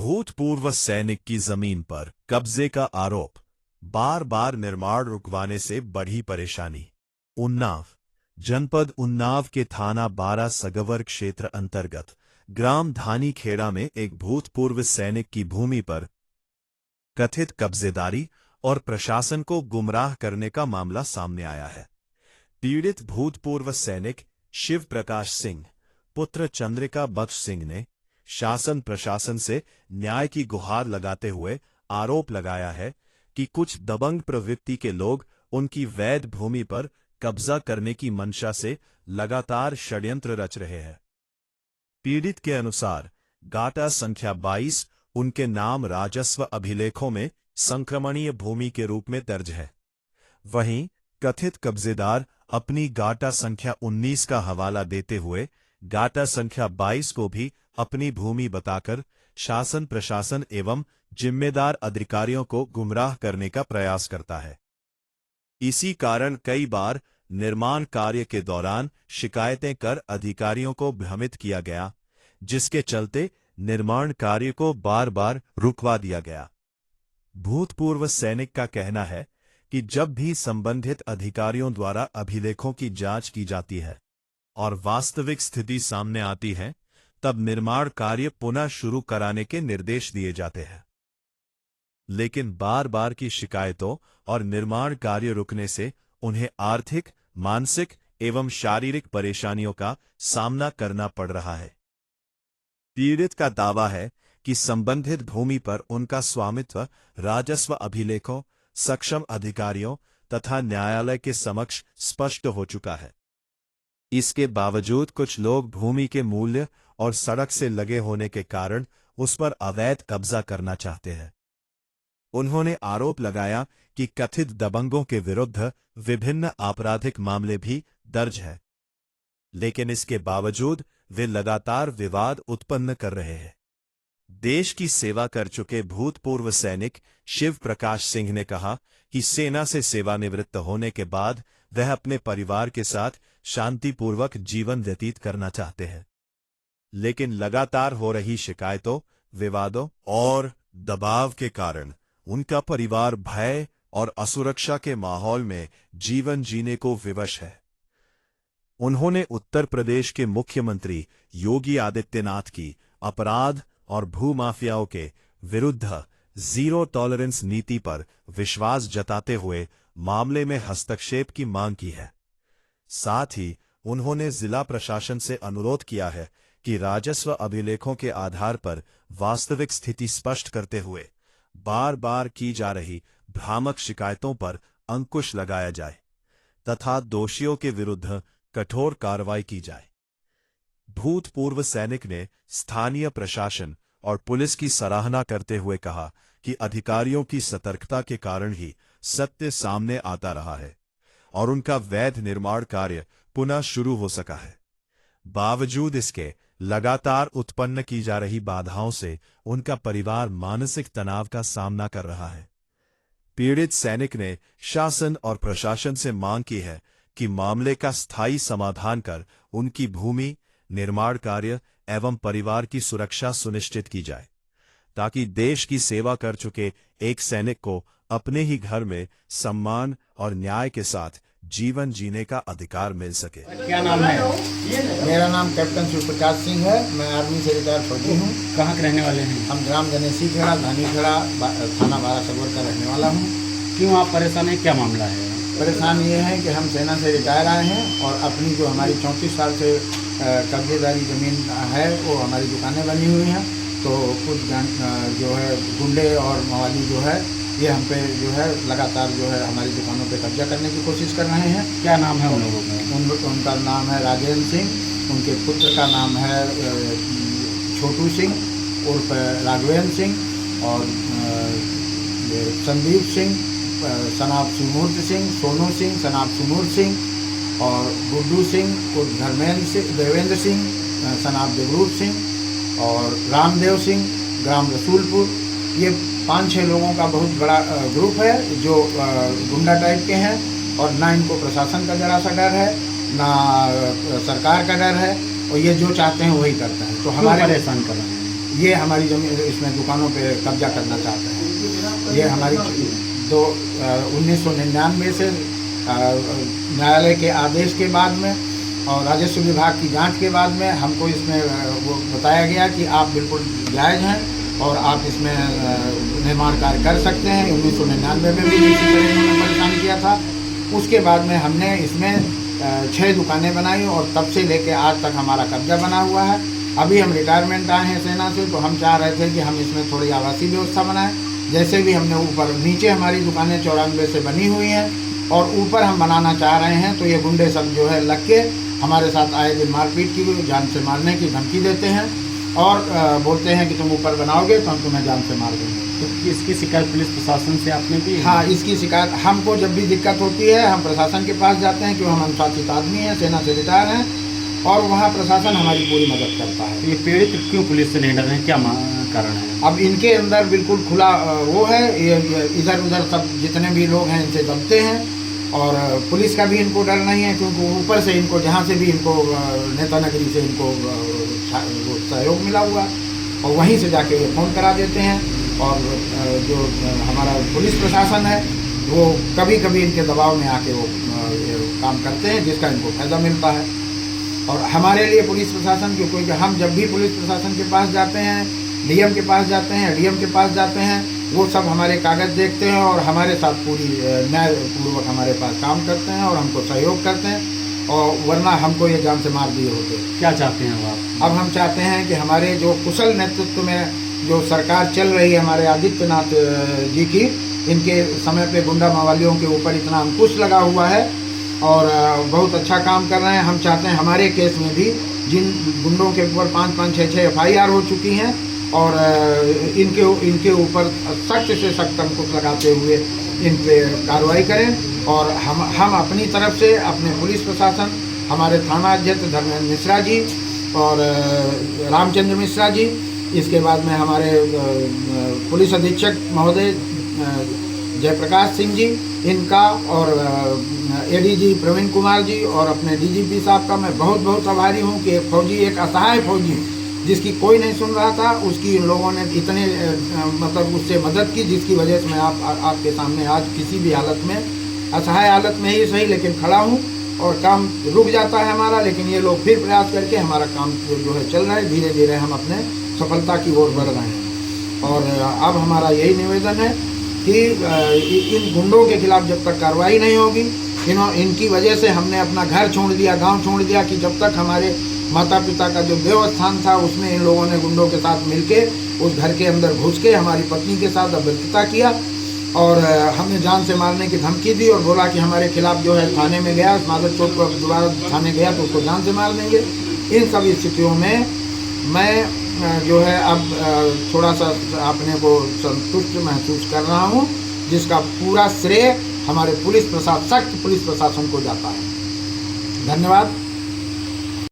भूतपूर्व सैनिक की जमीन पर कब्जे का आरोप, बार बार निर्माण रुकवाने से बढ़ी परेशानी। उन्नाव जनपद उन्नाव के थाना 12 सगवर क्षेत्र अंतर्गत ग्राम धानी खेड़ा में एक भूतपूर्व सैनिक की भूमि पर कथित कब्जेदारी और प्रशासन को गुमराह करने का मामला सामने आया है। पीड़ित भूतपूर्व सैनिक शिव प्रकाश सिंह पुत्र चंद्रिका बख्श सिंह ने शासन प्रशासन से न्याय की गुहार लगाते हुए आरोप लगाया है कि कुछ दबंग प्रवृत्ति के लोग उनकी वैध भूमि पर कब्जा करने की मंशा से लगातार षड्यंत्र रच रहे हैं। पीड़ित के अनुसार गाटा संख्या 22 उनके नाम राजस्व अभिलेखों में संक्रमणीय भूमि के रूप में दर्ज है। वहीं कथित कब्जेदार अपनी गाटा संख्या 19 का हवाला देते हुए गाटा संख्या 22 को भी अपनी भूमि बताकर शासन प्रशासन एवं जिम्मेदार अधिकारियों को गुमराह करने का प्रयास करता है। इसी कारण कई बार निर्माण कार्य के दौरान शिकायतें कर अधिकारियों को भ्रमित किया गया, जिसके चलते निर्माण कार्य को बार बार रुकवा दिया गया। भूतपूर्व सैनिक का कहना है कि जब भी संबंधित अधिकारियों द्वारा अभिलेखों की जांच की जाती है और वास्तविक स्थिति सामने आती है, तब निर्माण कार्य पुनः शुरू कराने के निर्देश दिए जाते हैं। लेकिन बार बार की शिकायतों और निर्माण कार्य रुकने से उन्हें आर्थिक, मानसिक एवं शारीरिक परेशानियों का सामना करना पड़ रहा है। पीड़ित का दावा है कि संबंधित भूमि पर उनका स्वामित्व राजस्व अभिलेखों, सक्षम अधिकारियों तथा न्यायालय के समक्ष स्पष्ट हो चुका है। इसके बावजूद कुछ लोग भूमि के मूल्य और सड़क से लगे होने के कारण उस पर अवैध कब्जा करना चाहते हैं। उन्होंने आरोप लगाया कि कथित दबंगों के विरुद्ध विभिन्न आपराधिक मामले भी दर्ज हैं, लेकिन इसके बावजूद वे लगातार विवाद उत्पन्न कर रहे हैं। देश की सेवा कर चुके भूतपूर्व सैनिक शिव प्रकाश सिंह ने कहा कि सेना से सेवानिवृत्त होने के बाद वह अपने परिवार के साथ शांतिपूर्वक जीवन व्यतीत करना चाहते हैं, लेकिन लगातार हो रही शिकायतों, विवादों और दबाव के कारण उनका परिवार भय और असुरक्षा के माहौल में जीवन जीने को विवश है। उन्होंने उत्तर प्रदेश के मुख्यमंत्री योगी आदित्यनाथ की अपराध और भूमाफियाओं के विरुद्ध जीरो टॉलरेंस नीति पर विश्वास जताते हुए मामले में हस्तक्षेप की मांग की है। साथ ही उन्होंने जिला प्रशासन से अनुरोध किया है कि राजस्व अभिलेखों के आधार पर वास्तविक स्थिति स्पष्ट करते हुए बार बार की जा रही भ्रामक शिकायतों पर अंकुश लगाया जाए तथा दोषियों के विरुद्ध कठोर कार्रवाई की जाए। भूतपूर्व सैनिक ने स्थानीय प्रशासन और पुलिस की सराहना करते हुए कहा कि अधिकारियों की सतर्कता के कारण ही सत्य सामने आता रहा है और उनका वैध निर्माण कार्य पुनः शुरू हो सका है। बावजूद इसके लगातार उत्पन्न की जा रही बाधाओं से उनका परिवार मानसिक तनाव का सामना कर रहा है। पीड़ित सैनिक ने शासन और प्रशासन से मांग की है कि मामले का स्थायी समाधान कर उनकी भूमि, निर्माण कार्य एवं परिवार की सुरक्षा सुनिश्चित की जाए, ताकि देश की सेवा कर चुके एक सैनिक को अपने ही घर में सम्मान और न्याय के साथ जीवन जीने का अधिकार मिल सके। क्या नाम है? मेरा नाम कैप्टन शिव प्रकाश सिंह है। मैं आर्मी से रिटायर फौजी हूँ। कहाँ के रहने वाले हैं? हम ग्राम गणेशी खेड़ा, धानी खेड़ा, थाना 12 सगवर का रहने वाला हूँ। क्यों आप परेशान हैं? क्या मामला है? परेशान ये है कि हम सेना से रिटायर आए हैं और अपनी जो हमारी 34 साल से कब्जेदारी ज़मीन है वो हमारी दुकानें बनी हुई हैं, तो कुछ जो है गुंडे और मवाली जो है ये हम पे जो है लगातार जो है हमारी दुकानों पे कब्जा करने की कोशिश कर रहे हैं। क्या नाम है उन लोगों का? उनका नाम है राजेंद्र सिंह, उनके पुत्र का नाम है छोटू सिंह उर्फ राघवेंद्र सिंह और संदीप सिंह सनाब सुमूर्त सिंह, सोनू सिंह सनाब सुमूर्त सिंह और गुड्डू सिंह उर्फ धर्मेंद्र सिंह, देवेंद्र सिंह सनाब देवरूप सिंह और रामदेव सिंह ग्राम रसूलपुर। ये 5-6 लोगों का बहुत बड़ा ग्रुप है जो गुंडा टाइप के हैं और ना इनको प्रशासन का जरा सा डर है, ना सरकार का डर है, और ये जो चाहते हैं वही करता है। तो हमारे परेशान कर रहे हैं। ये हमारी जमीन इसमें दुकानों पे कब्जा करना चाहते हैं। ये हमारी 1999 से न्यायालय के आदेश के बाद में और राजस्व विभाग की जांच के बाद में हमको इसमें वो बताया गया कि आप बिल्कुल जायज़ हैं और आप इसमें निर्माण कार्य कर सकते हैं। 1999 में भी इसी तरह इन्होंने परेशान किया था। उसके बाद में हमने इसमें 6 दुकानें बनाई और तब से लेकर आज तक हमारा कब्जा बना हुआ है। अभी हम रिटायरमेंट आए हैं सेना से, तो हम चाह रहे थे कि हम इसमें थोड़ी आवासीय व्यवस्था बनाएं। जैसे भी हमने ऊपर नीचे हमारी दुकानें 94 से बनी हुई हैं और ऊपर हम बनाना चाह रहे हैं, तो ये गुंडे सब जो है लग के हमारे साथ आए दिन मारपीट की, जान से मारने की धमकी देते हैं और बोलते हैं कि तुम ऊपर बनाओगे तो हम तुम्हें जान से मार देंगे। तो इसकी शिकायत पुलिस प्रशासन से आपने भी? हाँ, इसकी शिकायत हमको जब भी दिक्कत होती है हम प्रशासन के पास जाते हैं, क्योंकि हम अनुशासित आदमी हैं, सेना से रिटायर हैं और वहाँ प्रशासन हमारी पूरी मदद करता है। तो ये पीड़ित क्यों पुलिस से नहीं डर रहे हैं, क्या कारण है? अब इनके अंदर बिल्कुल खुला वो है, ये इधर उधर सब जितने भी लोग हैं इनसे दबते हैं और पुलिस का भी इनको डर नहीं है, क्योंकि ऊपर से इनको जहाँ से भी इनको नेता नगरी से इनको वो सहयोग मिला हुआ और वहीं से जाके ये फ़ोन करा देते हैं। और जो हमारा पुलिस प्रशासन है वो कभी कभी इनके दबाव में आके वो काम करते हैं, जिसका इनको फ़ायदा मिलता है। और हमारे लिए पुलिस प्रशासन, क्योंकि हम जब भी पुलिस प्रशासन के पास जाते हैं, डीएम के पास जाते हैं, डीएम के पास जाते हैं, वो सब हमारे कागज़ देखते हैं और हमारे साथ पूरी न्यायपूर्वक हमारे पास काम करते हैं और हमको सहयोग करते हैं, और वरना हमको ये जान से मार दिए होते। क्या चाहते हैं आप? अब हम चाहते हैं कि हमारे जो कुशल नेतृत्व में जो सरकार चल रही है हमारे आदित्यनाथ जी की, इनके समय पे गुंडा मवालियों के ऊपर इतना अंकुश लगा हुआ है और बहुत अच्छा काम कर रहे हैं। हम चाहते हैं हमारे केस में भी जिन गुंडों के ऊपर 5-5, 6-6 FIR हो चुकी हैं और इनके ऊपर सख्त से सख्त अंकुश लगाते हुए इन पे कार्रवाई करें। और हम अपनी तरफ से अपने पुलिस प्रशासन, हमारे थाना अध्यक्ष धर्मेंद्र मिश्रा जी और रामचंद्र मिश्रा जी, इसके बाद में हमारे पुलिस अधीक्षक महोदय जयप्रकाश सिंह जी, इनका और ADG प्रवीण कुमार जी और अपने DGP साहब का मैं बहुत बहुत आभारी हूँ कि एक फौजी, एक असहाय फौजी जिसकी कोई नहीं सुन रहा था, उसकी इन लोगों ने इतने मतलब उससे मदद की, जिसकी वजह से मैं आपके सामने आज किसी भी हालत में, असहाय हालत में ही सही लेकिन खड़ा हूँ। और काम रुक जाता है हमारा, लेकिन ये लोग फिर प्रयास करके हमारा काम जो है चल रहा है, धीरे धीरे हम अपने सफलता की ओर बढ़ रहे हैं। और अब हमारा यही निवेदन है कि इन गुंडों के खिलाफ जब तक कार्रवाई नहीं होगी, इनकी वजह से हमने अपना घर छोड़ दिया, गांव छोड़ दिया, कि जब तक हमारे माता पिता का जो देवस्थान था उसमें इन लोगों ने गुंडों के साथ मिलके उस घर के अंदर घुस के हमारी पत्नी के साथ अभद्रता किया और हमें जान से मारने की धमकी दी और बोला कि हमारे खिलाफ जो है थाने में गया, माधव चौक पर दोबारा थाने गया तो उसको जान से मार देंगे। इन सभी स्थितियों में मैं जो है अब थोड़ा सा अपने को संतुष्ट महसूस कर रहा हूँ, जिसका पूरा श्रेय हमारे पुलिस प्रशासन को जाता है। धन्यवाद।